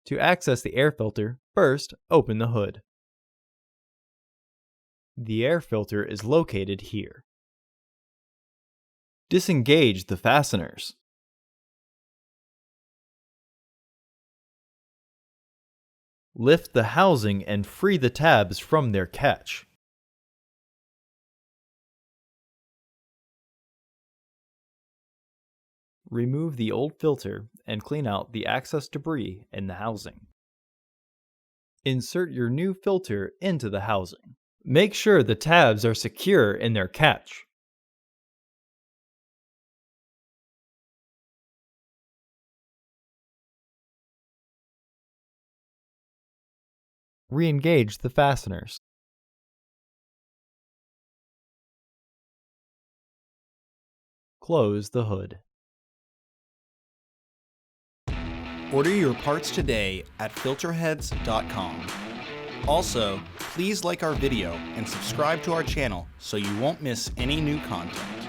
To access the air filter, first open the hood. The air filter is located here. Disengage the fasteners. Lift the housing and free the tabs from their catch. Remove the old filter and clean out the excess debris in the housing. Insert your new filter into the housing. Make sure the tabs are secure in their catch. Re-engage the fasteners. Close the hood. Order your parts today at filterheads.com. Also, please like our video and subscribe to our channel so you won't miss any new content.